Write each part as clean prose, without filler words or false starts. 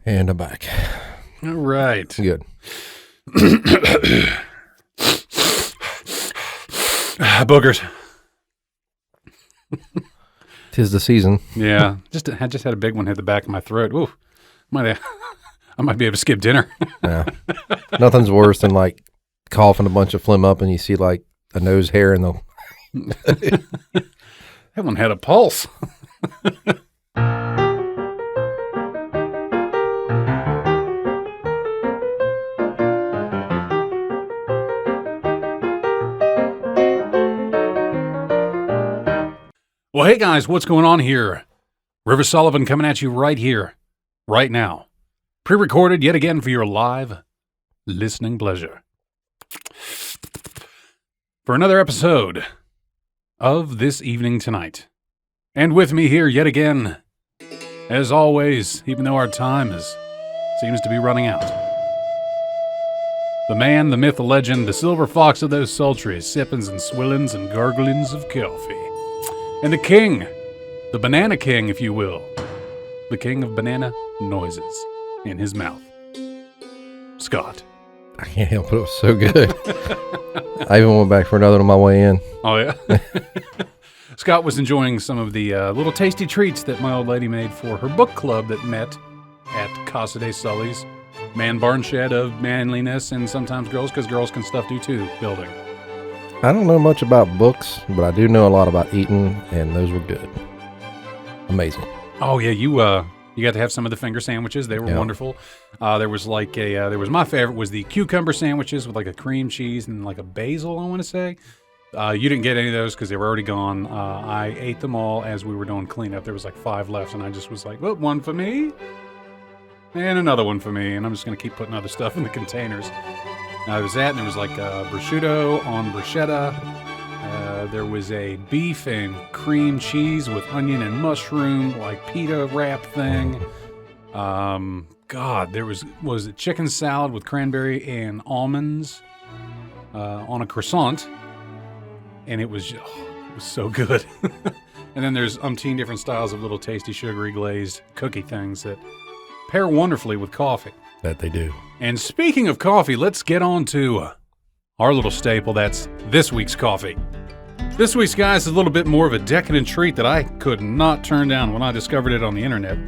And I'm back. All right. Good. Boogers. 'Tis the season. Yeah. I just had a big one hit the back of my throat. Ooh. I might be able to skip dinner. Yeah. Nothing's worse than like coughing a bunch of phlegm up and you see like a nose hair in the... That one had a pulse. Well, hey guys, what's going on here? River Sullivan coming at you right here, right now. Pre-recorded yet again for your live listening pleasure. For another episode of This Evening Tonight. And with me here yet again, as always, even though our time seems to be running out. The man, the myth, the legend, the silver fox of those sultry sippins and swillins and garglings of coffee. And the king, the banana king, if you will. The king of banana noises in his mouth. Scott. I can't help it. It was so good. I even went back for another on my way in. Oh, yeah? Scott was enjoying some of the little tasty treats that my old lady made for her book club that met at Casa de Sully's man barn shed of manliness and sometimes girls, because girls can stuff do too, building. I don't know much about books, but I do know a lot about eating, and those were good. Amazing. Oh, yeah, you got to have some of the finger sandwiches. They were wonderful. There was like my favorite was the cucumber sandwiches with like a cream cheese and like a basil, I want to say. You didn't get any of those because they were already gone. I ate them all as we were doing cleanup. There was like 5 left, and I just was like, well, one for me and another one for me, and I'm just going to keep putting other stuff in the containers. There was that, and there was like prosciutto on bruschetta. There was a beef and cream cheese with onion and mushroom, like pita wrap thing. There was a chicken salad with cranberry and almonds on a croissant, and it was so good. And then there's umpteen different styles of little tasty sugary glazed cookie things that pair wonderfully with coffee. That they do. And speaking of coffee, let's get on to our little staple. That's this week's coffee. This week's, guys, is a little bit more of a decadent treat that I could not turn down when I discovered it on the internet.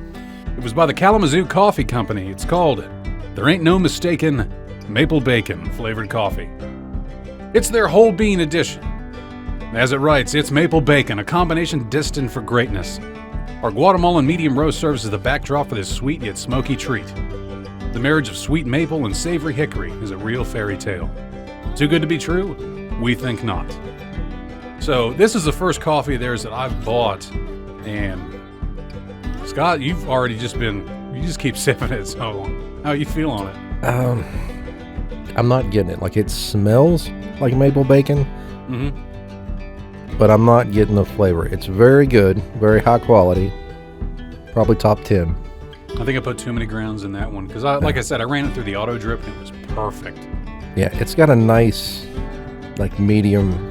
It was by the Kalamazoo Coffee Company. It's called There Ain't No Mistaken Maple Bacon Flavored Coffee. It's their whole bean edition. As it writes, it's maple bacon, a combination destined for greatness. Our Guatemalan medium roast serves as the backdrop for this sweet yet smoky treat. The marriage of sweet maple and savory hickory is a real fairy tale. Too good to be true? We think not. So this is the first coffee of theirs that I've bought, and Scott, you've already you just keep sipping it so long. How you feel on it? I'm not getting it. Like, it smells like maple bacon, but I'm not getting the flavor. It's very good, very high quality, probably top 10. I think I put too many grounds in that one because, like I said, I ran it through the auto drip and it was perfect. Yeah, it's got a nice, like, medium.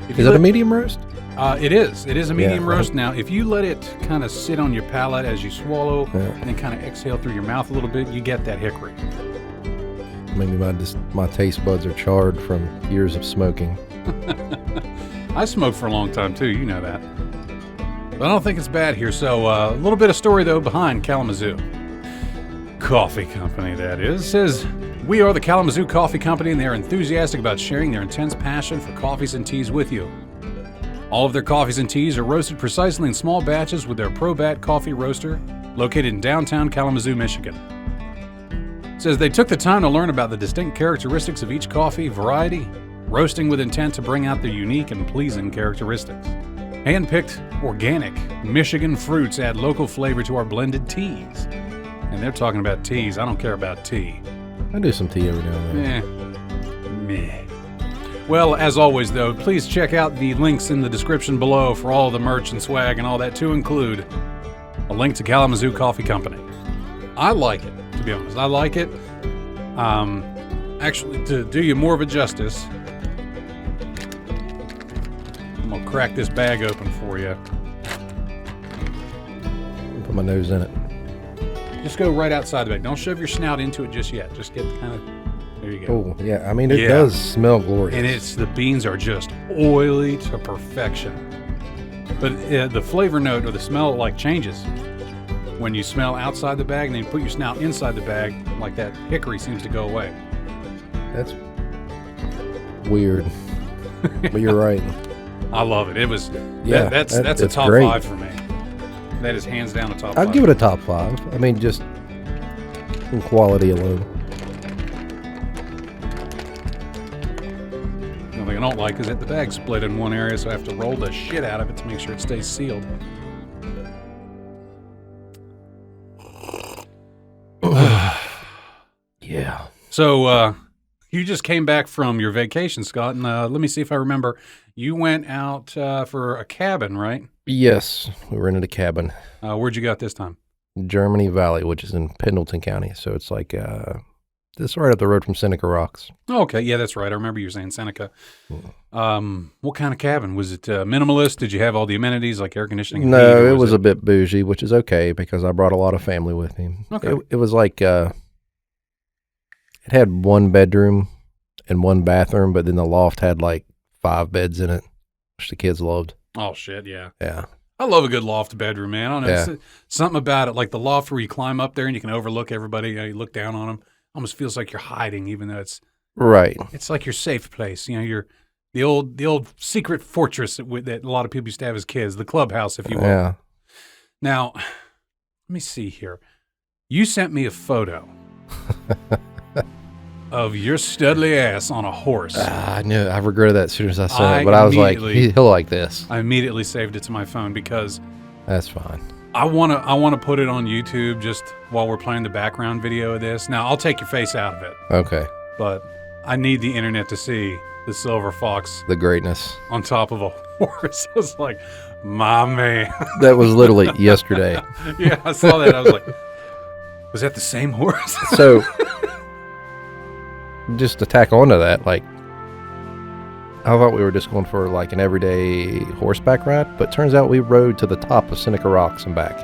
Is it a medium roast? It is. It is a medium roast. Now, if you let it kind of sit on your palate as you swallow and then kind of exhale through your mouth a little bit, you get that hickory. Maybe my taste buds are charred from years of smoking. I smoked for a long time, too. You know that. But I don't think it's bad here. So a little bit of story, though, behind Kalamazoo Coffee Company, that is. It says, we are the Kalamazoo Coffee Company, and they are enthusiastic about sharing their intense passion for coffees and teas with you. All of their coffees and teas are roasted precisely in small batches with their ProBat coffee roaster located in downtown Kalamazoo, Michigan. It says they took the time to learn about the distinct characteristics of each coffee variety, roasting with intent to bring out their unique and pleasing characteristics. Hand-picked, organic, Michigan fruits add local flavor to our blended teas. And they're talking about teas. I don't care about tea. I do some tea every now and then. Meh. Well, as always, though, please check out the links in the description below for all the merch and swag and all that, to include a link to Kalamazoo Coffee Company. I like it, to be honest. I like it. Actually, to do you more of a justice, I'm going to crack this bag open for you. Put my nose in it. Just go right outside the bag. Don't shove your snout into it just yet. Just get kind of, there you go. Oh, yeah. I mean, it does smell glorious. And the beans are just oily to perfection. But the flavor note or the smell like changes when you smell outside the bag and then you put your snout inside the bag, like that hickory seems to go away. That's weird. But you're right. I love it. It was, that's a top great. 5 for me. That is hands down a top 5. I'd give it a top 5. I mean, just in quality alone. The only thing I don't like is that the bag's split in one area, so I have to roll the shit out of it to make sure it stays sealed. Yeah. So, you just came back from your vacation, Scott, and let me see if I remember. You went out for a cabin, right? Yes, we rented a cabin. Where'd you go this time? Germany Valley, which is in Pendleton County. So it's like this right up the road from Seneca Rocks. Oh, okay, yeah, that's right. I remember you saying Seneca. What kind of cabin? Was it minimalist? Did you have all the amenities like air conditioning? No, it was a bit bougie, which is okay because I brought a lot of family with me. Okay. It was like it had 1 bedroom and 1 bathroom, but then the loft had like 5 beds in it, which the kids loved. Oh, shit, yeah. Yeah. I love a good loft bedroom, man. I don't know. Yeah. Something about it, like the loft where you climb up there and you can overlook everybody. You look down on them. Almost feels like you're hiding, even though it's right. It's like your safe place. You know, you're the old secret fortress that a lot of people used to have as kids, the clubhouse, if you will. Yeah. Now, let me see here. You sent me a photo of your studly ass on a horse. I knew. I regretted that as soon as I saw it, but I was like, he'll like this. I immediately saved it to my phone because that's fine. I wanna put it on YouTube just while we're playing the background video of this. Now I'll take your face out of it. Okay. But I need the internet to see the silver fox, the greatness on top of a horse. I was like, my man. That was literally yesterday. Yeah, I saw that. I was like, was that the same horse? So, just to tack onto that, like, I thought we were just going for like an everyday horseback ride, but turns out we rode to the top of Seneca Rocks and back.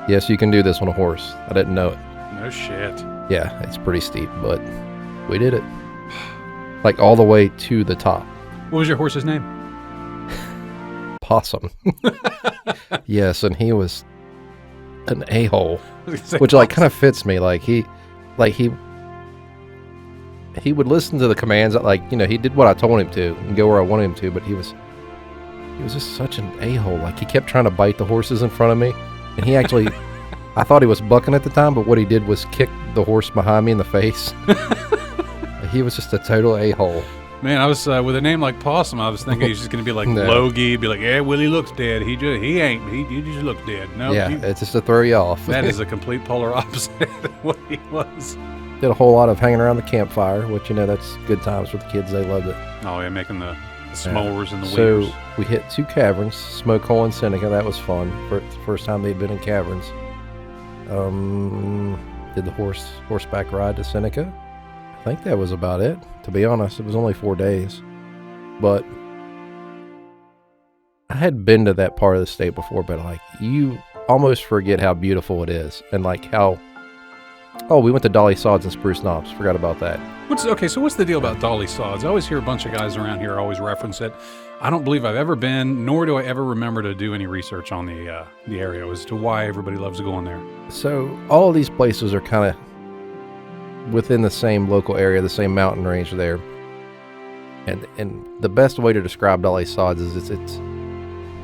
Yes, you can do this on a horse. I didn't know it. No shit. Yeah, it's pretty steep, but we did it. Like all the way to the top. What was your horse's name? Possum. Yes, and he was an a-hole, which like kind of fits me. He would listen to the commands. Like, you know, he did what I told him to and go where I wanted him to, but he was just such an a-hole. Like, he kept trying to bite the horses in front of me, and he actually, I thought he was bucking at the time, but what he did was kick the horse behind me in the face. He was just a total a-hole. Man, I was with a name like Possum, I was thinking he's just going to be like Logie, be like, yeah, Willie looks dead. He just looks dead. No, yeah, it's just to throw you off. That is a complete polar opposite of what he was. Did a whole lot of hanging around the campfire, which, you know, that's good times with the kids. They loved it. Oh, yeah, making the s'mores and the weavers. So we hit 2 caverns, Smoke Hole and Seneca. That was fun. For the first time they'd been in caverns. Did the horseback ride to Seneca. I think that was about it. To be honest, it was only 4 days. But I had been to that part of the state before, but like, you almost forget how beautiful it is. And like how... Oh, we went to Dolly Sods and Spruce Knobs. Forgot about that. So what's the deal about Dolly Sods? I always hear a bunch of guys around here always reference it. I don't believe I've ever been, nor do I ever remember to do any research on the area as to why everybody loves to go in there. So all of these places are kind of within the same local area, the same mountain range there. And the best way to describe Dolly Sods is it's its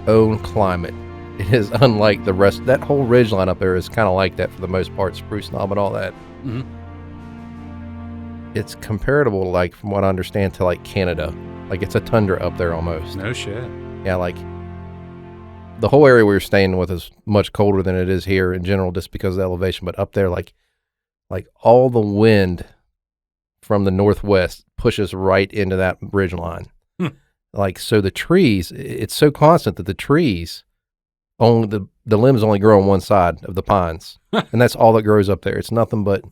own climate. It is unlike the rest. That whole ridgeline up there is kind of like that for the most part, Spruce Knob and all that. Mm-hmm. It's comparable, like, from what I understand, to like Canada. Like, it's a tundra up there almost. No shit. Yeah, like the whole area we were staying with is much colder than it is here in general, just because of the elevation. But up there, like all the wind from the northwest pushes right into that ridgeline. Like, so the trees, it's so constant that the trees, only the limbs only grow on one side of the pines, and that's all that grows up there. It's nothing but,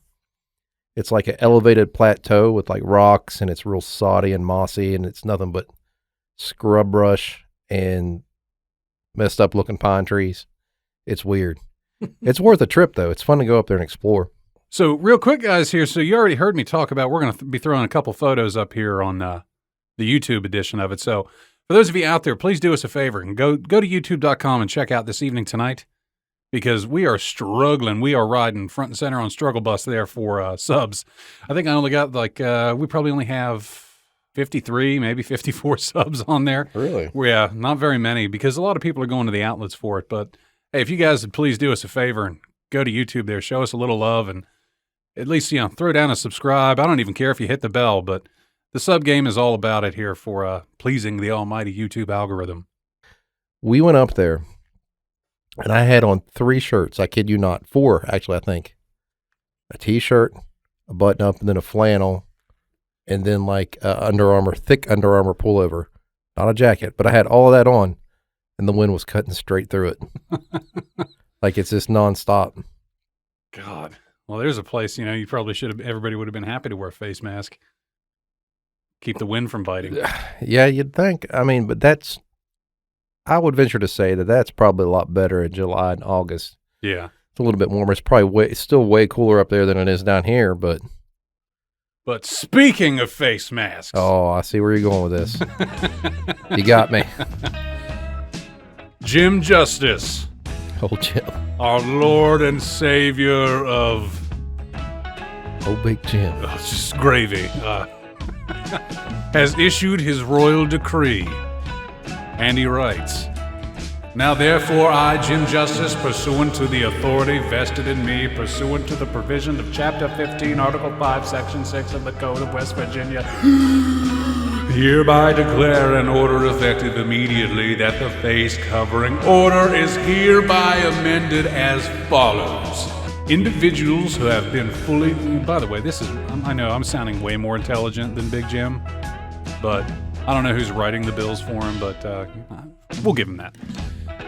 it's like an elevated plateau with like rocks, and it's real soddy and mossy, and it's nothing but scrub brush and messed up looking pine trees. It's weird. It's worth a trip, though. It's fun to go up there and explore. So real quick, guys, here. So you already heard me talk about, we're going to be throwing a couple photos up here on the YouTube edition of it. So for those of you out there, please do us a favor and go to youtube.com and check out This Evening Tonight, because we are struggling. We are riding front and center on Struggle Bus there for subs. I think I only got we probably only have 53, maybe 54 subs on there. Really? Yeah, not very many, because a lot of people are going to the outlets for it. But hey, if you guys would please do us a favor and go to YouTube there, show us a little love, and at least, throw down a subscribe. I don't even care if you hit the bell, but the sub game is all about it here for pleasing the almighty YouTube algorithm. We went up there, and I had on 3 shirts. I kid you not. 4, actually, I think. A T-shirt, a button-up, and then a flannel, and then thick Under Armour pullover. Not a jacket, but I had all of that on, and the wind was cutting straight through it. Like it's just nonstop. God. Well, there's a place, you probably everybody would have been happy to wear a face mask. Keep the wind from biting. Yeah, you'd think. I mean, but I would venture to say that's probably a lot better in July and August. Yeah. It's a little bit warmer. It's probably still way cooler up there than it is down here, but. But speaking of face masks. Oh, I see where you're going with this. You got me. Jim Justice. Oh, Jim. Our Lord and Savior of... Oh, Big Jim. Oh, it's just gravy. Has issued his royal decree. And he writes, "Now therefore I, Jim Justice, pursuant to the authority vested in me, pursuant to the provision of Chapter 15, Article 5, Section 6 of the Code of West Virginia, hereby declare an order effective immediately that the face covering order is hereby amended as follows. Individuals who have been fully..." By the way, I know I'm sounding way more intelligent than Big Jim, but I don't know who's writing the bills for him, but we'll give him that.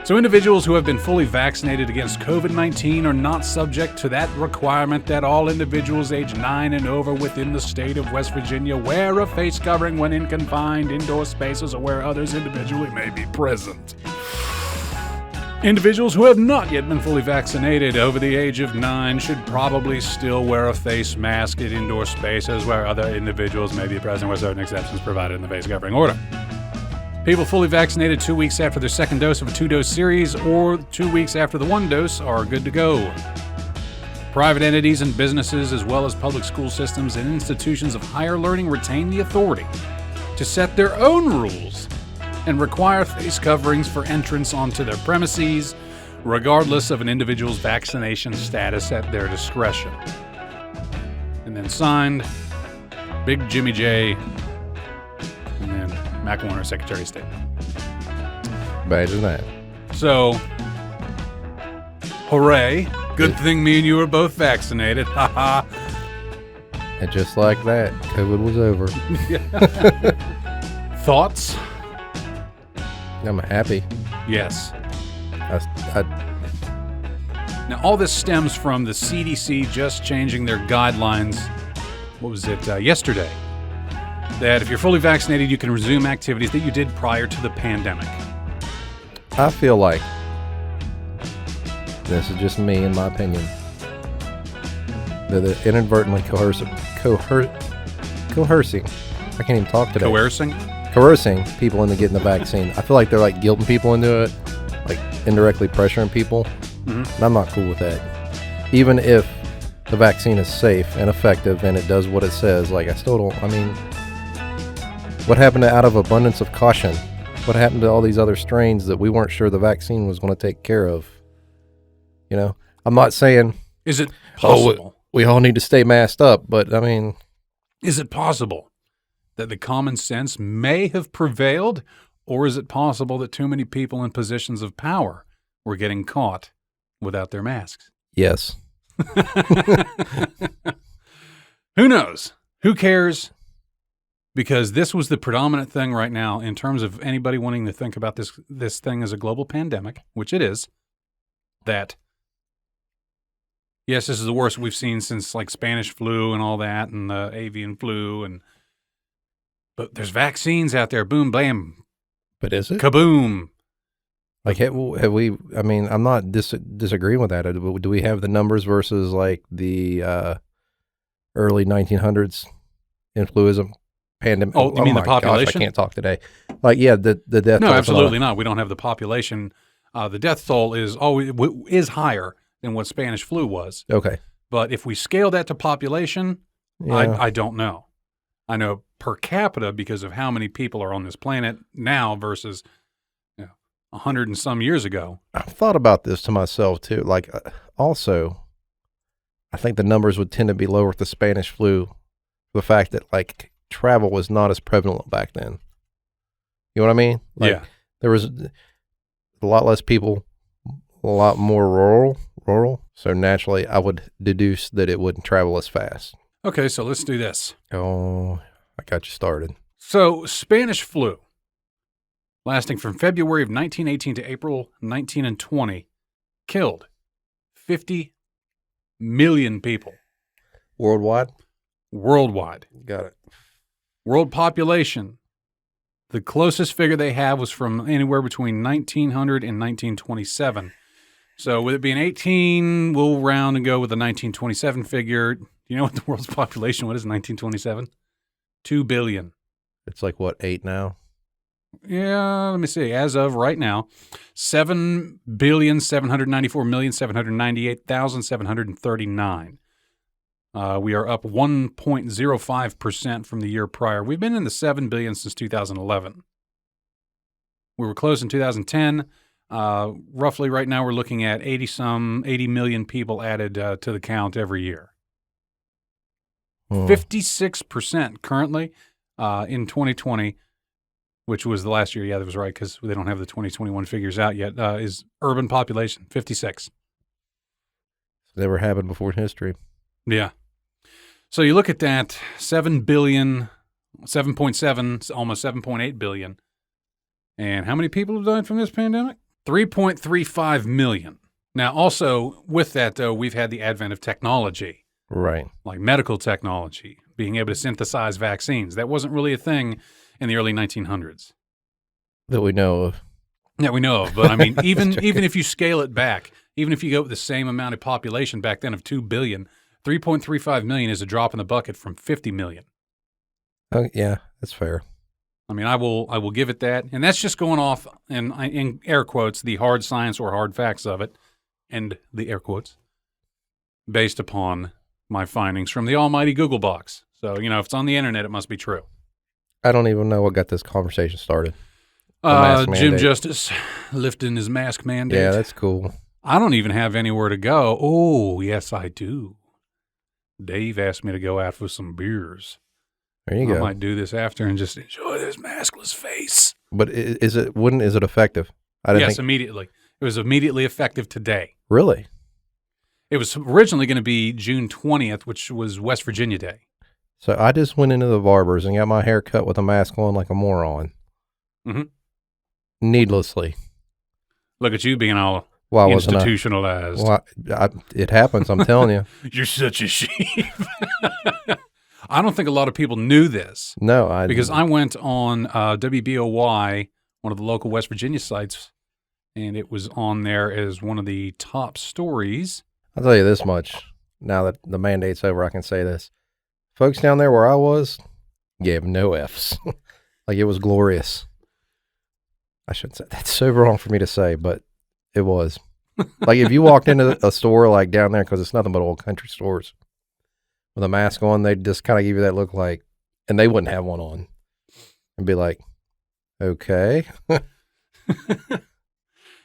So individuals who have been fully vaccinated against COVID-19 are not subject to that requirement that all individuals age 9 and over within the state of West Virginia wear a face covering when in confined indoor spaces or where others individually may be present. Individuals who have not yet been fully vaccinated over the age of 9 should probably still wear a face mask in indoor spaces where other individuals may be present, with certain exceptions provided in the face covering order. People fully vaccinated 2 weeks after their second dose of a 2-dose series or 2 weeks after the 1 dose are good to go. Private entities and businesses, as well as public school systems and institutions of higher learning, retain the authority to set their own rules and require face coverings for entrance onto their premises, regardless of an individual's vaccination status at their discretion. And then signed, Big Jimmy J, and then Mac Warner, Secretary of State. Imagine that. So, hooray. Good thing me and you are both vaccinated. Ha ha. And just like that, COVID was over. Thoughts? I'm happy. Yes. I Now, all this stems from the CDC just changing their guidelines, yesterday, that if you're fully vaccinated, you can resume activities that you did prior to the pandemic. I feel like, this is just me in my opinion, that they're inadvertently coercing, I can't even talk today. Coercing people into getting the vaccine. I feel like they're like guilting people into it, like indirectly pressuring people. And I'm not cool with that. Even if the vaccine is safe and effective and it does what it says, like I still don't, what happened to out of abundance of caution? What happened to all these other strains that we weren't sure the vaccine was going to take care of? I'm not saying, is it possible? We all need to stay masked up, but is it possible that the common sense may have prevailed, or is it possible that too many people in positions of power were getting caught without their masks? Yes. Who knows? Who cares? Because this was the predominant thing right now in terms of anybody wanting to think about this thing as a global pandemic, which it is, that, yes, this is the worst we've seen since like Spanish flu and all that and the avian flu. But there's vaccines out there. Boom, bam. But is it? Kaboom. Like, have we? I mean, I'm not disagreeing with that. Do we have the numbers versus like the early 1900s influenza pandemic? Oh, you mean the population? Gosh, I can't talk today. Like, yeah, the death. No, absolutely not. We don't have the population. The death toll is higher than what Spanish flu was. Okay, but if we scale that to population, I don't know. I know per capita because of how many people are on this planet now versus 100 and some years ago. I've thought about this to myself too. Like, also, I think the numbers would tend to be lower with the Spanish flu, for the fact that like travel was not as prevalent back then. You know what I mean? Like, yeah. There was a lot less people, a lot more rural. So naturally, I would deduce that it wouldn't travel as fast. Okay, so let's do this. Oh, I got you started. So Spanish flu, lasting from February of 1918 to April 1920, killed 50 million people. Worldwide? Worldwide. Got it. World population, the closest figure they have was from anywhere between 1900 and 1927. So with it being 18, we'll round and go with the 1927 figure. You know what the world's population was in 1927? 2 billion. It's like, what, 8 now? Yeah, let me see. As of right now, 7,794,798,739. We are up 1.05% from the year prior. We've been in the 7 billion since 2011. We were close in 2010. Roughly right now we're looking at 80 million people added to the count every year. 56% currently in 2020, which was the last year. Yeah, that was right, because they don't have the 2021 figures out yet, is urban population, 56. Never happened before in history. Yeah. So you look at that, 7 billion, 7.7, almost 7.8 billion. And how many people have died from this pandemic? 3.35 million. Now, also with that, though, we've had the advent of technology. Right. Like medical technology, being able to synthesize vaccines. That wasn't really a thing in the early 1900s. That we know of. That we know of. But I mean, even if you scale it back, even if you go with the same amount of population back then of 2 billion, 3.35 million is a drop in the bucket from 50 million. Oh, yeah, that's fair. I mean, I will give it that. And that's just going off, in air quotes, the hard science or hard facts of it, and the air quotes, based upon my findings from the almighty Google box. So, if it's on the internet, it must be true. I don't even know what got this conversation started. Jim Justice lifting his mask mandate. Yeah, that's cool. I don't even have anywhere to go. Oh, yes, I do. Dave asked me to go out for some beers. There you go. I might do this after and just enjoy this maskless face. But is it effective? Yes, immediately. It was immediately effective today. Really? It was originally going to be June 20th, which was West Virginia Day. So I just went into the barber's and got my hair cut with a mask on like a moron. Mm-hmm. Needlessly. Look at you being all institutionalized. It happens, I'm telling you. You're such a sheep. I don't think a lot of people knew this. No, because I went on WBOY, one of the local West Virginia sites, and it was on there as one of the top stories. I'll tell you this much. Now that the mandate's over, I can say this. Folks down there where I was gave no Fs. Like, it was glorious. I shouldn't say that's so wrong for me to say, but it was. Like, if you walked into a store like down there, because it's nothing but old country stores, with a mask on, they'd just kind of give you that look like, and they wouldn't have one on, and be like, okay.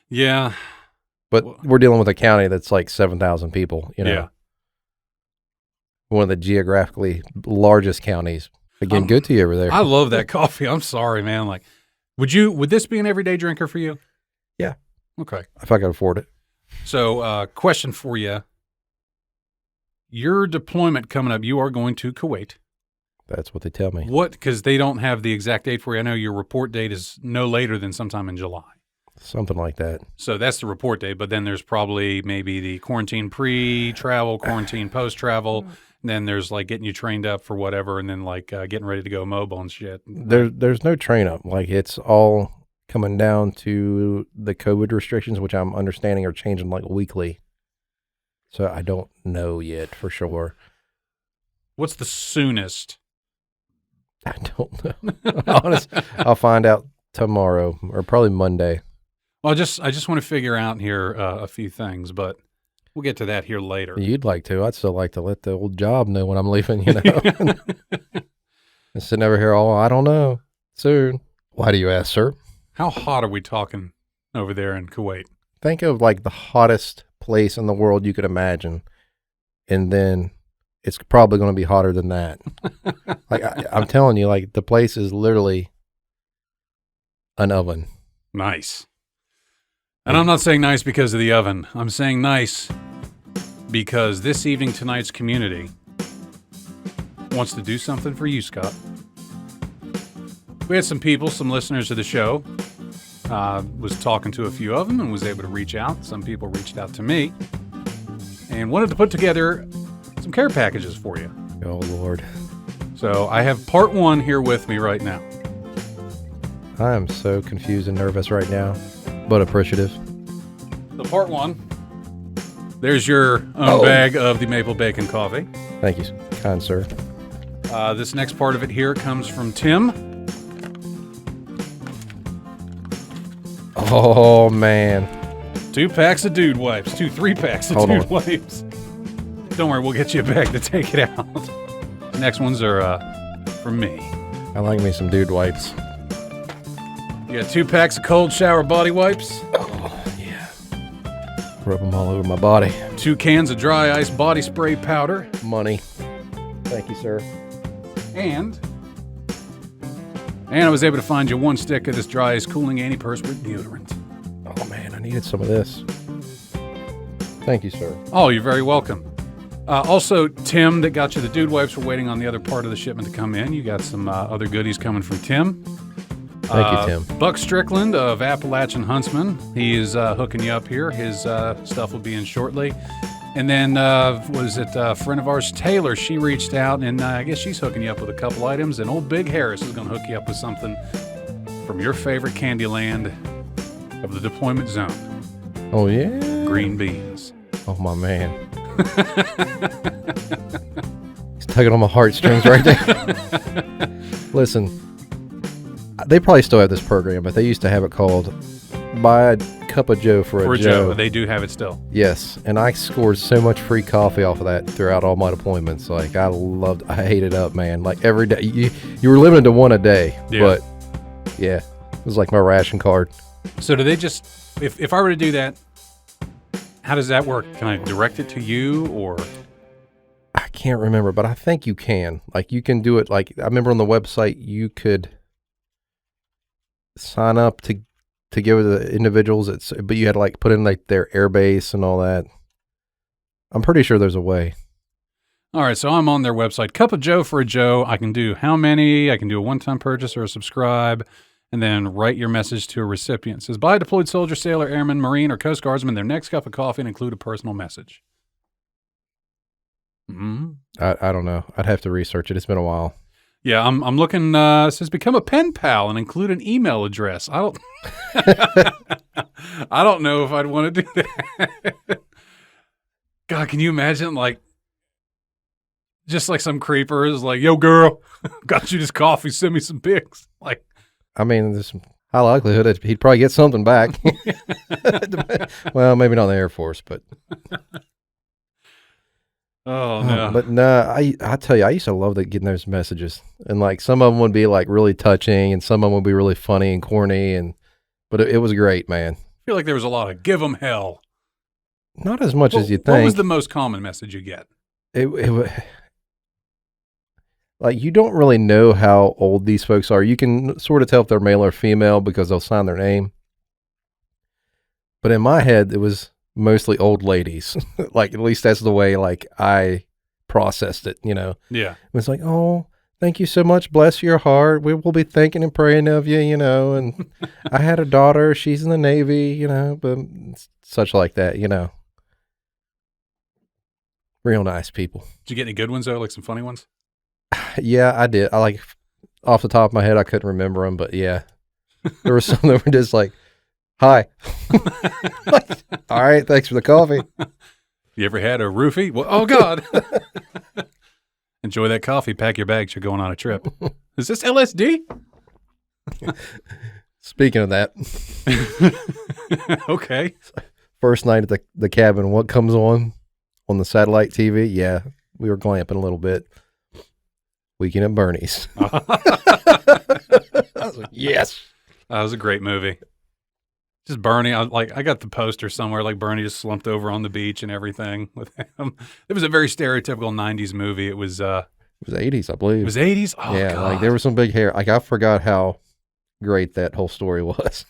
Yeah. But we're dealing with a county that's like 7,000 people, Yeah. One of the geographically largest counties. Again, good to you over there. I love that coffee. I'm sorry, man. Like, would this be an everyday drinker for you? Yeah. Okay. If I could afford it. So, question for you. Your deployment coming up, you are going to Kuwait. That's what they tell me. What? Because they don't have the exact date for you. I know your report date is no later than sometime in July. Something like that. So that's the report date, but then there's probably maybe the quarantine pre-travel, quarantine post-travel. Then there's like getting you trained up for whatever, and then like getting ready to go mobile and shit. There's no train up. Like, it's all coming down to the COVID restrictions, which I'm understanding are changing like weekly. So I don't know yet for sure. What's the soonest? I don't know. Honestly, I'll find out tomorrow or probably Monday. Well, I just want to figure out here a few things, but we'll get to that here later. You'd like to. I'd still like to let the old job know when I'm leaving, you know. And sitting over here, I don't know. Soon. Why do you ask, sir? How hot are we talking over there in Kuwait? Think of like the hottest place in the world you could imagine. And then it's probably going to be hotter than that. Like I'm telling you, like the place is literally an oven. Nice. And I'm not saying nice because of the oven. I'm saying nice because this evening tonight's community wants to do something for you, Scott. We had some people, some listeners of the show. Was talking to a few of them and was able to reach out. Some people reached out to me and wanted to put together some care packages for you. Oh, Lord. So I have part one here with me right now. I am so confused and nervous right now, but appreciative. So part one, there's your own bag of the maple bacon coffee. Thank you, kind sir. This next part of it here comes from Tim. Oh, man. 2 packs of dude wipes. 3 packs of dude wipes. Don't worry, we'll get you a bag to take it out. The next ones are from me. I like me some dude wipes. You got 2 packs of cold shower body wipes. Oh, yeah. Rub them all over my body. 2 cans of dry ice body spray powder. Money. Thank you, sir. And I was able to find you 1 stick of this dry ice cooling antiperspirant deodorant. Oh, man, I needed some of this. Thank you, sir. Oh, you're very welcome. Also, Tim that got you the dude wipes, we're waiting on the other part of the shipment to come in. You got some other goodies coming from Tim. Thank you, Tim. Buck Strickland of Appalachian Huntsman. He is hooking you up here. His stuff will be in shortly. And then, was it a friend of ours, Taylor? She reached out, and I guess she's hooking you up with a couple items. And old Big Harris is going to hook you up with something from your favorite candy land of the deployment zone. Oh, yeah? Green beans. Oh, my man. He's tugging on my heartstrings right there. Listen, they probably still have this program, but they used to have it called Buy a Cup of Joe for a Joe. They do have it still. Yes, and I scored so much free coffee off of that throughout all my deployments. Like, I ate it up, man. Like, every day. You were limited to one a day, but, yeah, it was like my ration card. So do they just, if I were to do that, how does that work? Can I direct it to you, or? I can't remember, but I think you can. Like, you can do it. Like, I remember on the website, you could sign up to give it to the individuals, but you had to like put in like their air base and all that. I'm pretty sure there's a way. All right, so I'm on their website. Cup of Joe for a Joe. I can do how many? I can do a one-time purchase or a subscribe, and then write your message to a recipient. It says, buy a deployed soldier, sailor, airman, Marine, or Coast Guardsman their next cup of coffee and include a personal message. Mm-hmm. I don't know. I'd have to research it. It's been a while. Yeah, I'm looking. It says become a pen pal and include an email address. I don't. I don't know if I'd want to do that. God, can you imagine like, just like some creeper is like, "Yo, girl, got you this coffee. Send me some pics." Like, I mean, there's high likelihood that he'd probably get something back. Well, maybe not in the Air Force, but. Oh no! But no, I tell you, I used to love getting those messages, and like some of them would be like really touching, and some of them would be really funny and corny, but it was great, man. I feel like there was a lot of "give them hell." Not as much as you think. What was the most common message you get? It like you don't really know how old these folks are. You can sort of tell if they're male or female because they'll sign their name. But in my head, it was mostly old ladies. Like, at least that's the way, like, I processed it, you know? Yeah. It was like, oh, thank you so much. Bless your heart. We will be thinking and praying of you, you know? And I had a daughter. She's in the Navy, you know? But such like that, you know? Real nice people. Did you get any good ones, though? Like some funny ones? Yeah, I did. I like, off the top of my head, I couldn't remember them, but yeah. There were some that were just like, hi. Like, all right, thanks for the coffee. You ever had a roofie? Well, oh, God. Enjoy that coffee. Pack your bags. You're going on a trip. Is this LSD? Speaking of that. Okay. First night at the cabin, what comes on the satellite TV? Yeah, we were glamping a little bit. Weekend at Bernie's. I was like, yes. That was a great movie. Just Bernie, I got the poster somewhere, like Bernie just slumped over on the beach and everything with him. It was a very stereotypical 90s movie. It was 80s, I believe. It was 80s? Oh, yeah, God. like there was some big hair. Like I forgot how great that whole story was.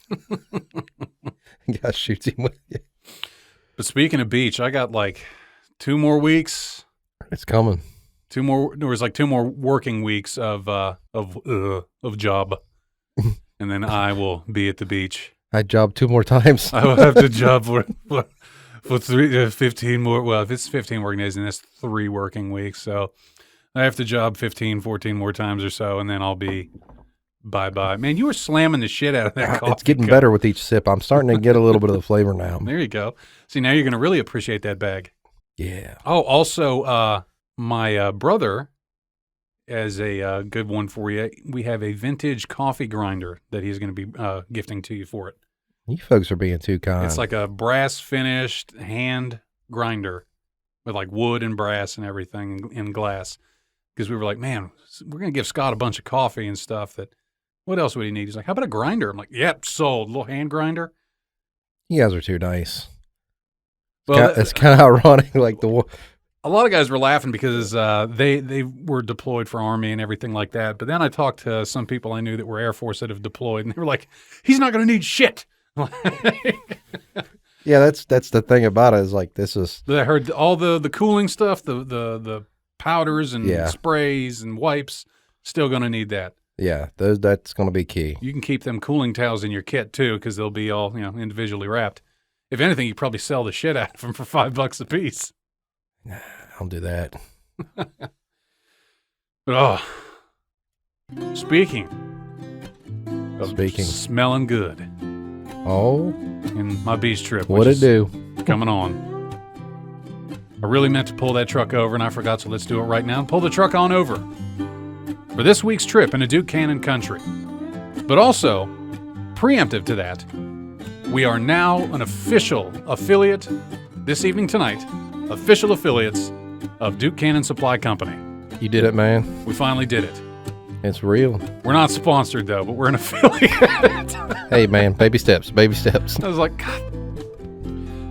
Guy shoots him with it. But speaking of beach, I got like 2 more weeks. It's coming. There was like 2 more working weeks of job. And then I will be at the beach. I jobbed 2 more times. I will have to job for 15 more. Well, if it's 15 working days, then that's 3 working weeks. So I have to job 15, 14 more times or so, and then I'll be bye-bye. Man, you were slamming the shit out of that coffee. It's getting better with each sip. I'm starting to get a little bit of the flavor now. There you go. See, now you're going to really appreciate that bag. Yeah. Oh, also, my brother, as a good one for you, we have a vintage coffee grinder that he's going to be gifting to you for it. You folks are being too kind. It's like a brass finished hand grinder with like wood and brass and everything in glass. Because we were like, man, we're going to give Scott a bunch of coffee and stuff. What else would he need? He's like, how about a grinder? I'm like, yep, sold. Little hand grinder. You guys are too nice. Well, it's kind of ironic. Like a lot of guys were laughing because they were deployed for Army and everything like that. But then I talked to some people I knew that were Air Force that have deployed, and they were like, he's not going to need shit. Yeah, that's the thing about it is like this is. I heard all the cooling stuff, the powders and sprays and wipes, still going to need that. Yeah, that's going to be key. You can keep them cooling towels in your kit too, because they'll be all individually wrapped. If anything, you probably sell the shit out of them for $5 a piece. Nah, I'll do that. But speaking of smelling good. Oh, in my beach trip. What'd it do? Coming on. I really meant to pull that truck over, and I forgot, so let's do it right now. Pull the truck on over for this week's trip into Duke Cannon country. But also, preemptive to that, we are now an official affiliate, this evening tonight, official affiliates of Duke Cannon Supply Company. You did it, man. We finally did it. It's real. We're not sponsored, though, but we're an affiliate. Hey, man, baby steps, baby steps. I was like, God.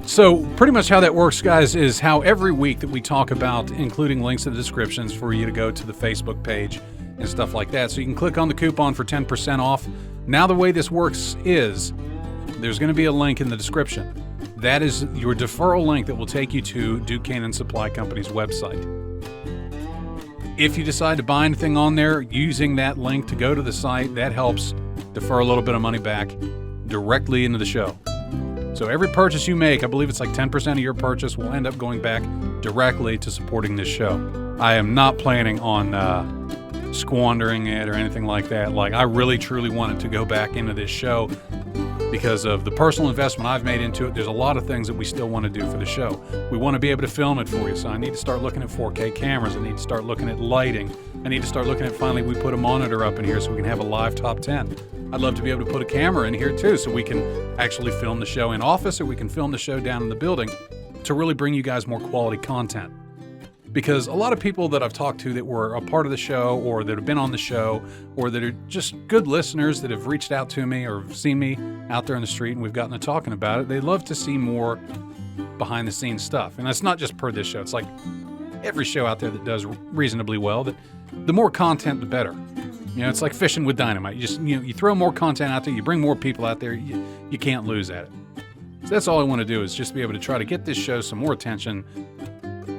So pretty much how that works, guys, is how every week that we talk about, including links in the descriptions for you to go to the Facebook page and stuff like that. So you can click on the coupon for 10% off. Now the way this works is there's going to be a link in the description. That is your deferral link that will take you to Duke Cannon Supply Company's website. If you decide to buy anything on there using that link to go to the site, that helps defer a little bit of money back directly into the show. So every purchase you make, I believe it's like 10% of your purchase will end up going back directly to supporting this show. I am not planning on squandering it or anything like that. Like, I really truly want it to go back into this show because of the personal investment I've made into it. There's a lot of things that we still want to do for the show. We want to be able to film it for you, so I need to start looking at 4K cameras. I need to start looking at lighting. I need to start looking at, finally, we put a monitor up in here so we can have a live top 10. I'd love to be able to put a camera in here, too, so we can actually film the show in office or we can film the show down in the building to really bring you guys more quality content. Because a lot of people that I've talked to that were a part of the show or that have been on the show or that are just good listeners that have reached out to me or have seen me out there on the street and we've gotten to talking about it, they love to see more behind the scenes stuff. And that's not just per this show. It's like every show out there that does reasonably well, that the more content, the better. It's like fishing with dynamite. You throw more content out there, you bring more people out there, you can't lose at it. So that's all I want to do is just be able to try to get this show some more attention.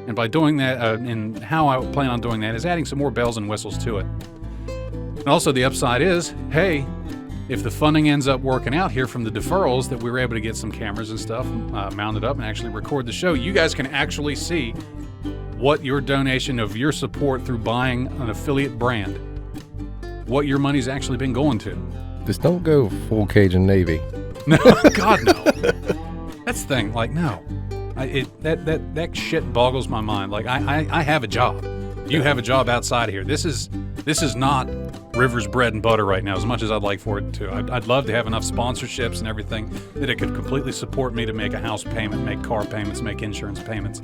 And by doing that, and how I plan on doing that is adding some more bells and whistles to it. And also the upside is, hey, if the funding ends up working out here from the deferrals that we were able to get some cameras and stuff mounted up and actually record the show, you guys can actually see what your donation of your support through buying an affiliate brand, what your money's actually been going to. Just don't go full Cajun Navy. No, God, no. That's the thing. Like, no. That shit boggles my mind. Like, I have a job. You have a job outside of here. This is not River's bread and butter right now, as much as I'd like for it to. I'd love to have enough sponsorships and everything that it could completely support me to make a house payment, make car payments, make insurance payments,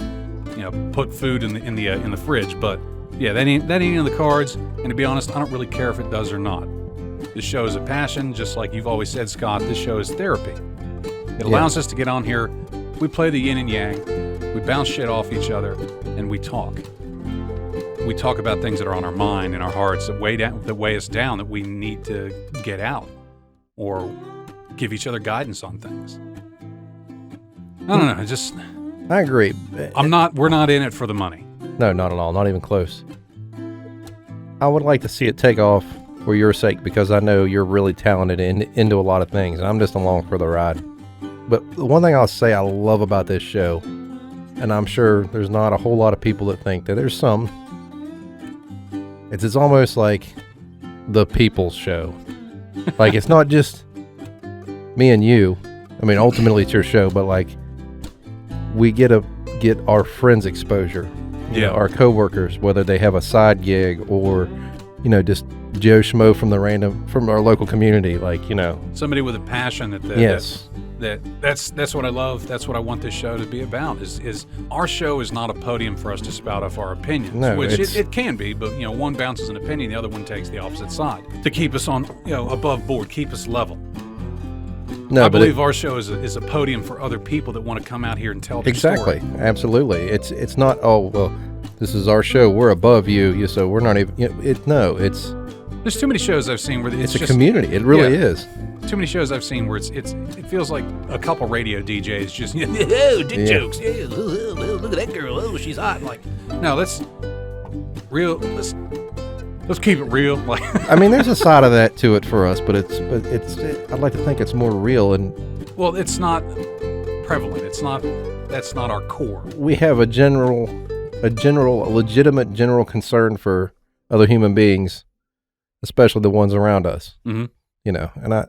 put food in the fridge. But yeah, that ain't in the cards. And to be honest, I don't really care if it does or not. This show is a passion, just like you've always said, Scott. This show is therapy. It allows us to get on here. We play the yin and yang. We bounce shit off each other, and we talk. We talk about things that are on our mind and our hearts that weigh us down, that we need to get out or give each other guidance on things. I don't know. I agree. We're not in it for the money. No, not at all. Not even close. I would like to see it take off for your sake, because I know you're really talented and into a lot of things, and I'm just along for the ride. But the one thing I'll say I love about this show, and I'm sure there's not a whole lot of people that think that there's some, it's almost like the people's show. Like, it's not just me and you. I mean, ultimately it's your show, but like, we get our friends exposure. Yeah. Our coworkers, whether they have a side gig or, just Joe Schmo from our local community, somebody with a passion that's what I love. That's what I want this show to be about. Is our show is not a podium for us to spout off our opinions, which it can be, but one bounces an opinion, the other one takes the opposite side to keep us on above board, keep us level. No, I believe our show is a podium for other people that want to come out here and tell their story. Absolutely. It's not, this is our show, we're above you, so we're not even. It's. There's too many shows I've seen where it's a community. It really is. Too many shows I've seen where it feels like a couple radio DJs just jokes. Yeah, look at that girl. Oh, she's hot. Like, no, let's keep it real. Like, I mean, there's a side of that to it for us, but I'd like to think it's more real and. Well, it's not prevalent. That's not our core. We have a legitimate general concern for other human beings, especially the ones around us. Mm-hmm. And I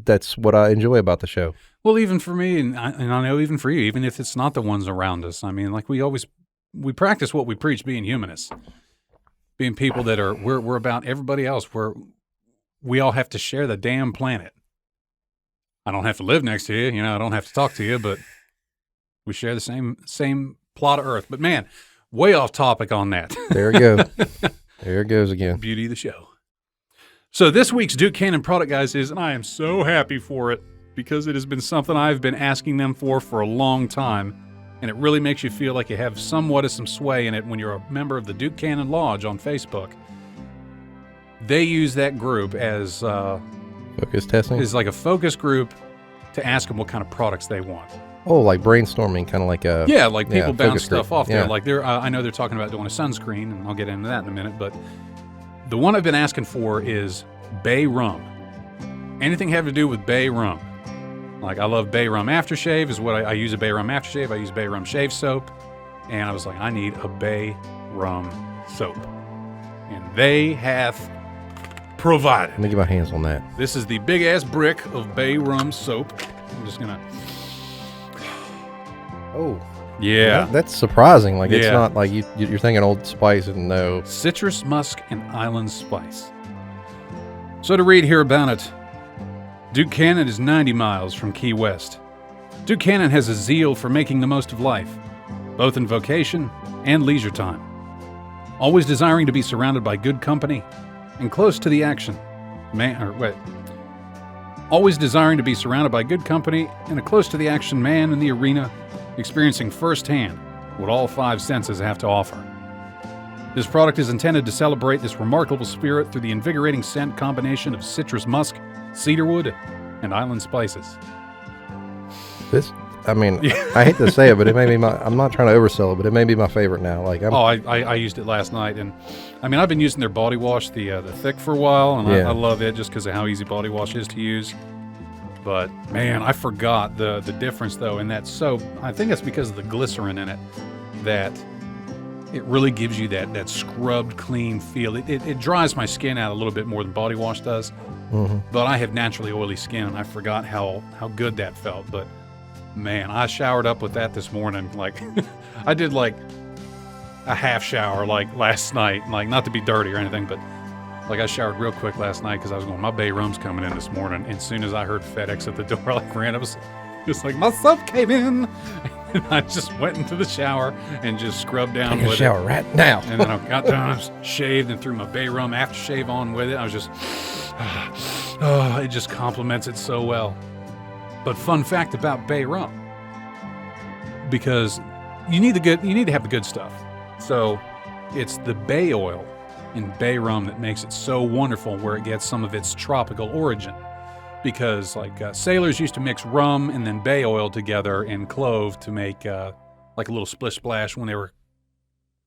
that's what I enjoy about the show. Well, even for me, and I know even for you, even if it's not the ones around us, I mean, like we practice what we preach, being humanists, being people that we're about everybody else. We all have to share the damn planet. I don't have to live next to you, I don't have to talk to you, but we share the same plot of Earth. But man, way off topic on that. There it goes. There it goes again. Beauty of the show. So this week's Duke Cannon product, guys, and I am so happy for it because it has been something I've been asking them for a long time, and it really makes you feel like you have somewhat of some sway in it when you're a member of the Duke Cannon Lodge on Facebook. They use that group as focus testing. Is like a focus group to ask them what kind of products they want. Oh, like brainstorming, kind of like a people bounce stuff off there. Like I know they're talking about doing a sunscreen, and I'll get into that in a minute, but. The one I've been asking for is Bay Rum. Anything have to do with Bay Rum. Like, I love Bay Rum aftershave is what I use a Bay Rum aftershave. I use Bay Rum shave soap. And I was like, I need a Bay Rum soap. And they have provided. Let me get my hands on that. This is the big-ass brick of Bay Rum soap. I'm just going to... Oh. Yeah. That's surprising. Like, it's not like you're thinking Old Spice and no. Citrus, musk, and island spice. So to read here about it, Duke Cannon is 90 miles from Key West. Duke Cannon has a zeal for making the most of life, both in vocation and leisure time. Always desiring to be surrounded by good company and close to the action. Always desiring to be surrounded by good company and a close to the action man in the arena, experiencing firsthand what all five senses have to offer. This product is intended to celebrate this remarkable spirit through the invigorating scent combination of citrus musk, cedarwood, and island spices. I hate to say it, but it may be I'm not trying to oversell it, but it may be my favorite now. Like, I used it last night, and I mean, I've been using their body wash, the thick, for a while, and I love it just because of how easy body wash is to use. But man, I forgot the difference though in that soap. I think it's because of the glycerin in it that it really gives you that scrubbed, clean feel. It dries my skin out a little bit more than body wash does, but I have naturally oily skin, and I forgot how good that felt. But man, I showered up with that this morning. Like, I did like a half shower like last night, like not to be dirty or anything, but like I showered real quick last night because I was going, my bay room's coming in this morning. And as soon as I heard FedEx at the door, I like ran. I was just like, my soap came in. And I just went into the shower and just scrubbed down with it. Shower right now. And then I got done, shaved, and threw my bay rum aftershave on with it. I was just, it just complements it so well. But fun fact about bay rum, because you need to have the good stuff. So it's the bay oil in bay rum that makes it so wonderful, where it gets some of its tropical origin. Because like sailors used to mix rum and then bay oil together and clove to make like a little splish splash when they were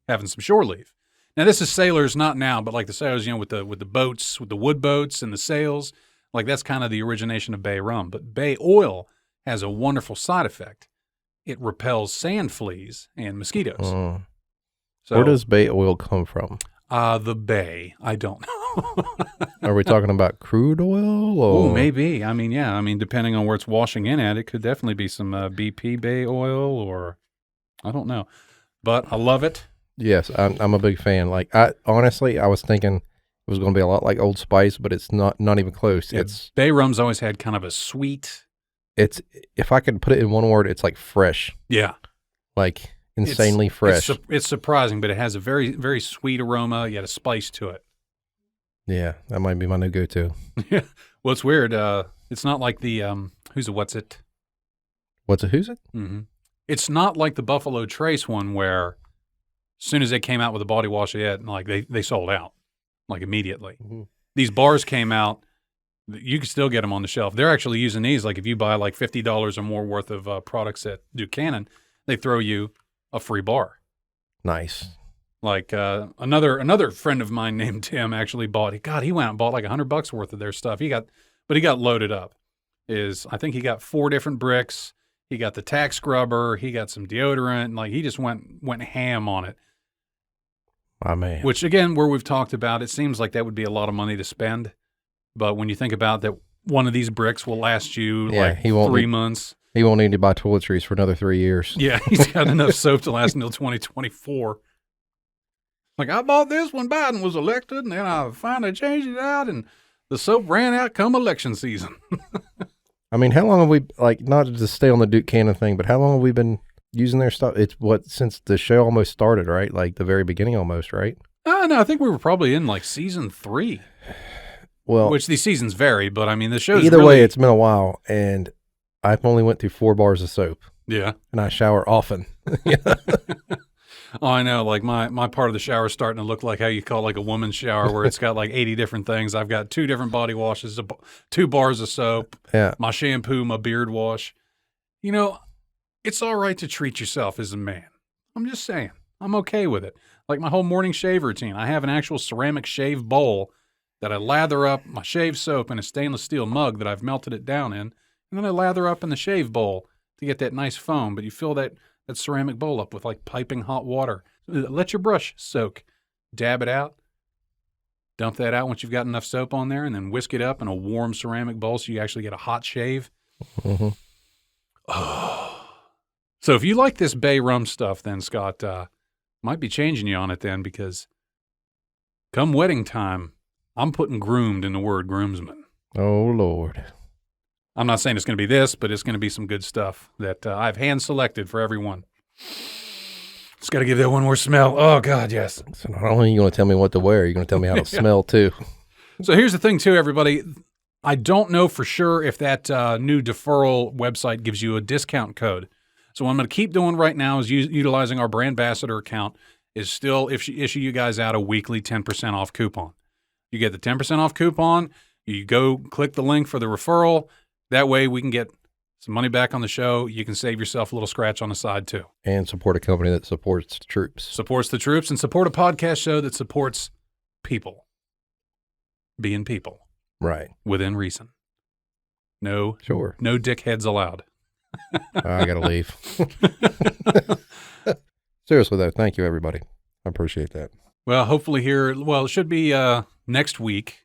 having some shore leave. Now this is sailors, not now, but like the sailors, with the boats, with the wood boats and the sails, like that's kind of the origination of bay rum. But bay oil has a wonderful side effect. It repels sand fleas and mosquitoes. So, where does bay oil come from? The bay. I don't know. Are we talking about crude oil? Oh, maybe. I mean, yeah. I mean, depending on where it's washing in at, it could definitely be some BP bay oil, or I don't know. But I love it. Yes, I'm a big fan. Like, I was thinking it was going to be a lot like Old Spice, but it's not even close. Yeah, bay rum's always had kind of a sweet. If I could put it in one word, it's like fresh. Yeah. Like insanely fresh. It's surprising, but it has a very, very sweet aroma, yet a spice to it. Yeah, that might be my new go-to. Yeah. Well, it's weird. It's not like the who's it? Mm-hmm. It's not like the Buffalo Trace one where as soon as they came out with a body wash yet, like they sold out like immediately. Mm-hmm. These bars came out. You can still get them on the shelf. They're actually using these. Like if you buy like $50 or more worth of products at Buchanan, they throw you a free bar. Nice. Like another friend of mine named Tim actually he went out and bought like $100 worth of their stuff. He got loaded up. I think he got 4 different bricks. He got the tack scrubber. He got some deodorant. Like he just went ham on it. My man. Which again, where we've talked about, it seems like that would be a lot of money to spend. But when you think about that, one of these bricks will last you 3 months. He won't need to buy toiletries for another 3 years. Yeah, he's got enough soap to last until 2024. Like, I bought this when Biden was elected, and then I finally changed it out, and the soap ran out come election season. I mean, how long have we, like, not to stay on the Duke Cannon thing, but how long have we been using their stuff? It's since the show almost started, right? Like the very beginning almost, right? No, I think we were probably in like season 3. Well, which these seasons vary, but I mean, the show's either way, it's been a while, and I've only went through 4 bars of soap. Yeah. And I shower often. Oh, I know. Like my part of the shower is starting to look like how you call like a woman's shower, where it's got like 80 different things. I've got 2 different body washes, 2 bars of soap, my shampoo, my beard wash. It's all right to treat yourself as a man. I'm just saying. I'm okay with it. Like my whole morning shave routine. I have an actual ceramic shave bowl that I lather up my shave soap in a stainless steel mug that I've melted it down in, and then I lather up in the shave bowl to get that nice foam. But you fill that ceramic bowl up with like piping hot water. Let your brush soak. Dab it out. Dump that out once you've got enough soap on there, and then whisk it up in a warm ceramic bowl so you actually get a hot shave. Mm-hmm. Oh. So if you like this bay rum stuff, then Scott, might be changing you on it then, because come wedding time, I'm putting groomed in the word groomsman. Oh, Lord. I'm not saying it's going to be this, but it's going to be some good stuff that I've hand-selected for everyone. Just got to give that one more smell. Oh, God, yes. So not only are you going to tell me what to wear, you're going to tell me how to smell, too. So here's the thing, too, everybody. I don't know for sure if that new deferral website gives you a discount code. So what I'm going to keep doing right now is utilizing our brand ambassador account is still issue you guys out a weekly 10% off coupon. You get the 10% off coupon. You go click the link for the referral. That way we can get some money back on the show. You can save yourself a little scratch on the side too. And support a company that supports the troops. Supports the troops, and support a podcast show that supports people. Being people. Right. Within reason. No. Sure. No dickheads allowed. I got to leave. Seriously, though, thank you, everybody. I appreciate that. Well, hopefully it should be next week.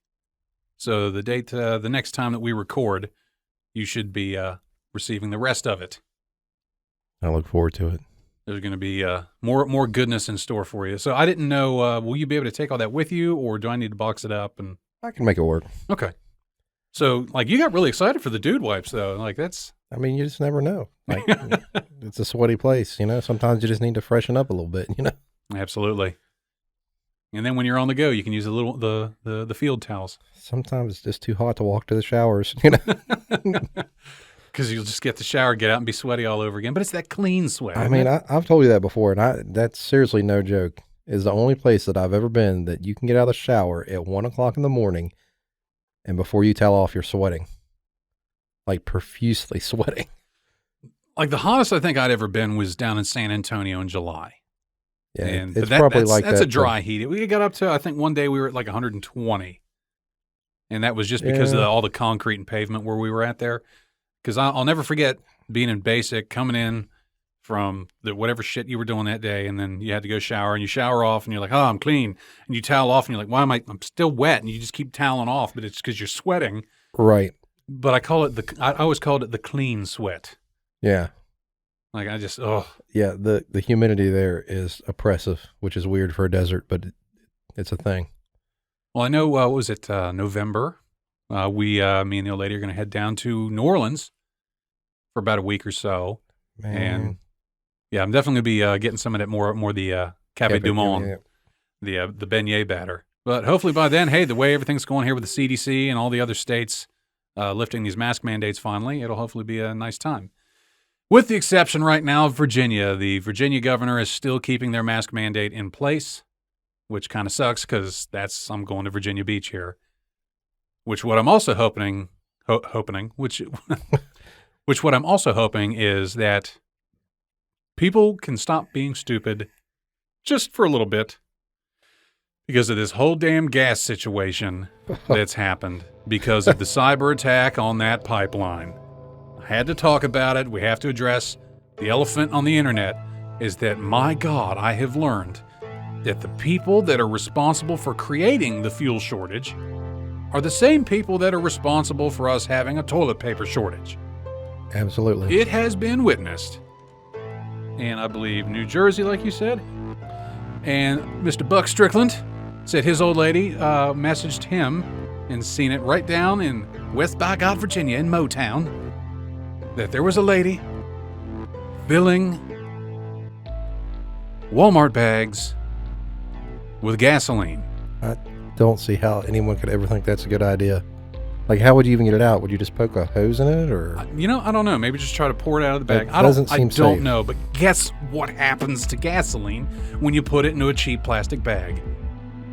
So the date, the next time that we record, you should be receiving the rest of it. I look forward to it. There's going to be more goodness in store for you. So I didn't know, will you be able to take all that with you, or do I need to box it up? And I can make it work. Okay. So, like, you got really excited for the dude wipes, though. Like, that's... I mean, you just never know. Like, it's a sweaty place, you know? Sometimes you just need to freshen up a little bit, you know? Absolutely. And then when you're on the go, you can use the field towels. Sometimes it's just too hot to walk to the showers, you know? Because you'll just get the shower, get out, and be sweaty all over again. But it's that clean sweat. I mean, I've told you that before, and that's seriously no joke. It's the only place that I've ever been that you can get out of the shower at 1 o'clock in the morning, and before you towel off, you're sweating. Like, profusely sweating. Like, the hottest I think I'd ever been was down in San Antonio in July. Yeah, and it's probably like that. That's a dry heat. We got up to, I think one day we were at like 120. And that was just because of all the concrete and pavement where we were at there. Because I'll never forget being in basic, coming in from whatever shit you were doing that day, and then you had to go shower, and you shower off, and you're like, oh, I'm clean. And you towel off, and you're like, why am I'm still wet? And you just keep toweling off, but it's because you're sweating. Right. But I always called it the clean sweat. Yeah. Like, I just, Yeah, the humidity there is oppressive, which is weird for a desert, but it's a thing. Well, I know, what was it, November? Me and the old lady are going to head down to New Orleans for about a week or so. Man. And yeah, I'm definitely going to be getting some of that more the Cafe du Monde, the beignet batter. But hopefully by then, hey, the way everything's going here with the CDC and all the other states lifting these mask mandates finally, it'll hopefully be a nice time. With the exception right now of Virginia. The Virginia governor is still keeping their mask mandate in place, which kind of sucks because I'm going to Virginia Beach here. Which what I'm also hoping is that people can stop being stupid just for a little bit because of this whole damn gas situation that's happened because of the cyber attack on that pipeline. I had to talk about it. We have to address the elephant on the internet is that, my God, I have learned that the people that are responsible for creating the fuel shortage are the same people that are responsible for us having a toilet paper shortage. Absolutely. It has been witnessed. And I believe New Jersey, like you said. And Mr. Buck Strickland said his old lady messaged him and seen it right down in West by God, Virginia, in Motown, that there was a lady filling Walmart bags with gasoline. I don't see how anyone could ever think that's a good idea. Like, how would you even get it out? Would you just poke a hose in it, or? I don't know. Maybe just try to pour it out of the bag. I don't know, but guess what happens to gasoline when you put it into a cheap plastic bag?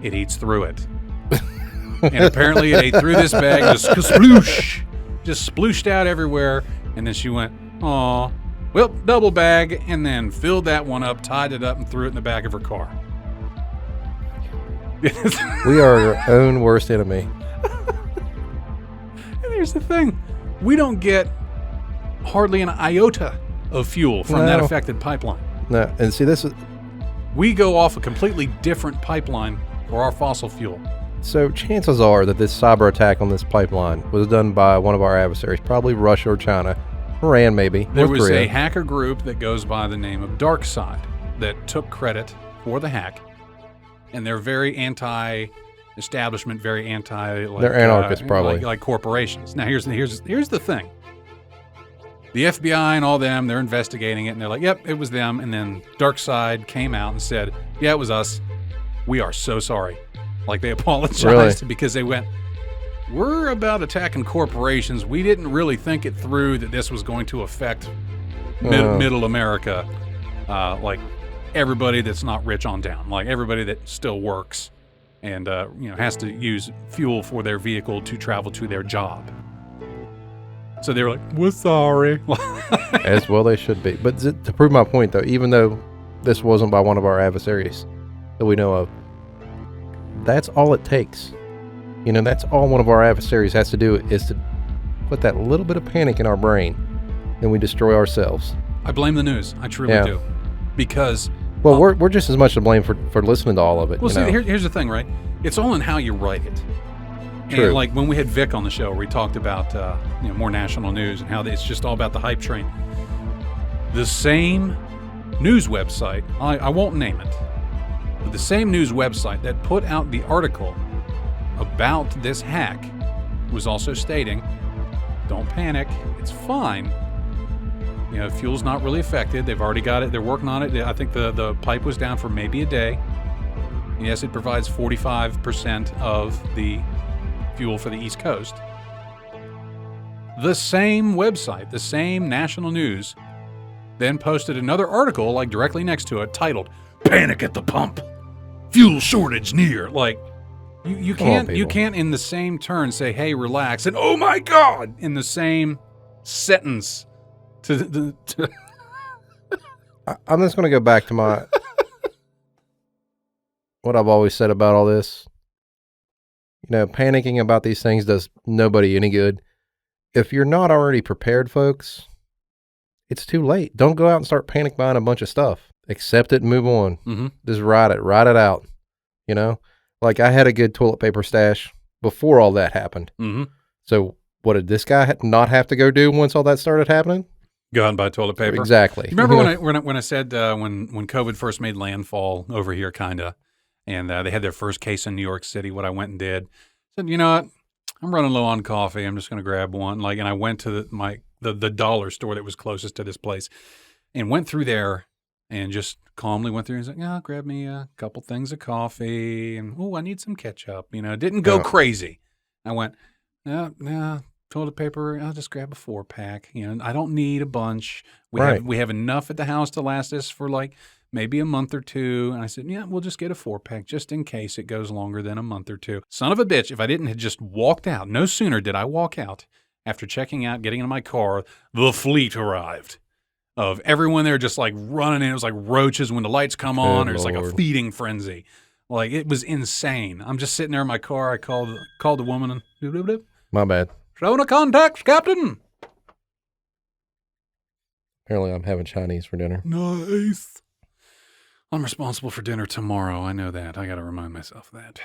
It eats through it. And apparently it ate through this bag, just splooshed out everywhere. And then she went, aw, well, double bag, and then filled that one up, tied it up, and threw it in the back of her car. We are our own worst enemy. And here's the thing. We don't get hardly an iota of fuel from that affected pipeline. No, and see, we go off a completely different pipeline for our fossil fuel. So chances are that this cyber attack on this pipeline was done by one of our adversaries, probably Russia or China, Iran maybe. There was a hacker group that goes by the name of DarkSide that took credit for the hack. And they're very anti-establishment, very anti. They're anarchists, probably like corporations. Now, here's the thing. The FBI and all them, they're investigating it, and they're like, "Yep, it was them." And then DarkSide came out and said, "Yeah, it was us. We are so sorry." Like, they apologized because they went, "We're about attacking corporations. We didn't really think it through that this was going to affect middle America, like." Everybody that's not rich on down, like everybody that still works and has to use fuel for their vehicle to travel to their job. So they were like, "We're sorry." As well they should be. But to prove my point, though, even though this wasn't by one of our adversaries that we know of, that's all it takes. That's all one of our adversaries has to do, is to put that little bit of panic in our brain, and we destroy ourselves. I blame the news. I truly do. Because we're just as much to blame for listening to all of it. Well, see, here's the thing, right? It's all in how you write it. True. And like when we had Vic on the show, where we talked about more national news and how it's just all about the hype train. The same news website, I won't name it, but the same news website that put out the article about this hack was also stating, don't panic, it's fine. Fuel's not really affected. They've already got it. They're working on it. I think the pipe was down for maybe a day. Yes, it provides 45% of the fuel for the East Coast. The same website, the same national news, then posted another article like directly next to it titled, Panic at the Pump. Fuel shortage near. Like, you can't in the same turn say, hey, relax, and oh my God, in the same sentence. I'm just going to go back to what I've always said about all this. Panicking about these things does nobody any good. If you're not already prepared, folks, it's too late. Don't go out and start panic buying a bunch of stuff. Accept it and move on. Mm-hmm. Just ride it out. Like I had a good toilet paper stash before all that happened. Mm-hmm. So what did this guy not have to go do once all that started happening? Go out and buy toilet paper. Exactly. You remember when I said when COVID first made landfall over here, kinda, and they had their first case in New York City. What I went and did, said, you know what, I'm running low on coffee. I'm just going to grab one. And I went to the dollar store that was closest to this place, and went through there and just calmly went through. He's like, yeah, grab me a couple things of coffee, and I need some ketchup. Didn't go crazy. I went, no. Toilet paper, I'll just grab a 4-pack. I don't need a bunch. We have enough at the house to last us for maybe a month or two. And I said, yeah, we'll just get a 4-pack just in case it goes longer than a month or two. Son of a bitch, if I didn't have just walked out, no sooner did I walk out after checking out, getting in my car, the fleet arrived of everyone there just running in. It was like roaches when the lights come on, or it's like a feeding frenzy. It was insane. I'm just sitting there in my car. I called the woman and my bad. Rona contacts, Captain. Apparently I'm having Chinese for dinner. Nice. I'm responsible for dinner tomorrow. I know that. I got to remind myself of that.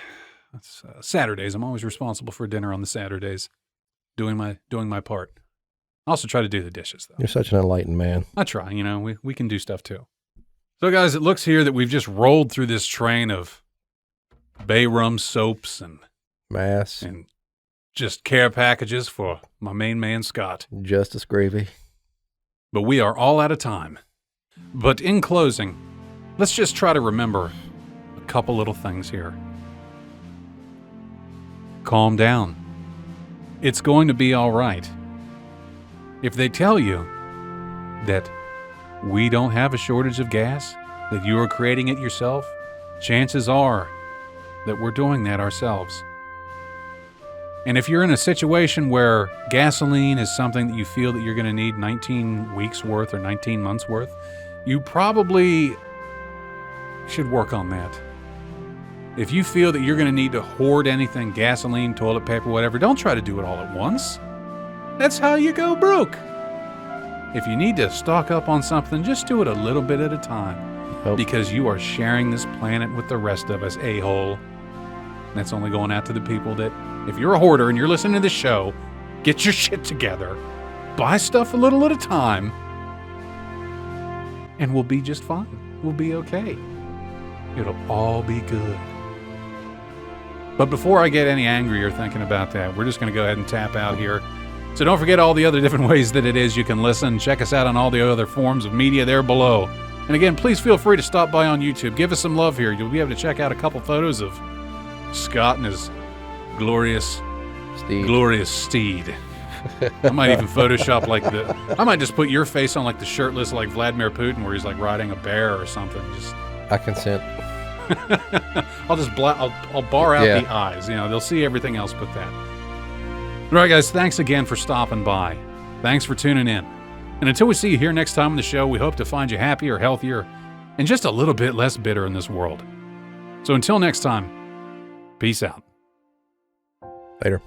That's Saturdays. I'm always responsible for dinner on the Saturdays. Doing my part. I also try to do the dishes, though. You're such an enlightened man. I try. We can do stuff, too. So, guys, it looks here that we've just rolled through this train of bay rum soaps and mass and just care packages for my main man, Scott. Justice gravy. But we are all out of time. But in closing, let's just try to remember a couple little things here. Calm down. It's going to be all right. If they tell you that we don't have a shortage of gas, that you are creating it yourself, chances are that we're doing that ourselves. And if you're in a situation where gasoline is something that you feel that you're going to need 19 weeks worth or 19 months worth, you probably should work on that. If you feel that you're going to need to hoard anything, gasoline, toilet paper, whatever, don't try to do it all at once. That's how you go broke. If you need to stock up on something, just do it a little bit at a time. Because you are sharing this planet with the rest of us, a-hole. That's only going out to the people that, if you're a hoarder and you're listening to this show, get your shit together. Buy stuff a little at a time. And we'll be just fine. We'll be okay. It'll all be good. But before I get any angrier thinking about that, we're just going to go ahead and tap out here. So don't forget all the other different ways that it is you can listen. Check us out on all the other forms of media there below. And again, please feel free to stop by on YouTube. Give us some love here. You'll be able to check out a couple photos of Scott and his glorious steed. I might even Photoshop I might just put your face on the shirtless Vladimir Putin where he's riding a bear or something. I consent. I'll bar out the eyes. They'll see everything else but that. All right, guys, thanks again for stopping by. Thanks for tuning in. And until we see you here next time on the show, we hope to find you happier, healthier, and just a little bit less bitter in this world. So until next time, peace out. Later.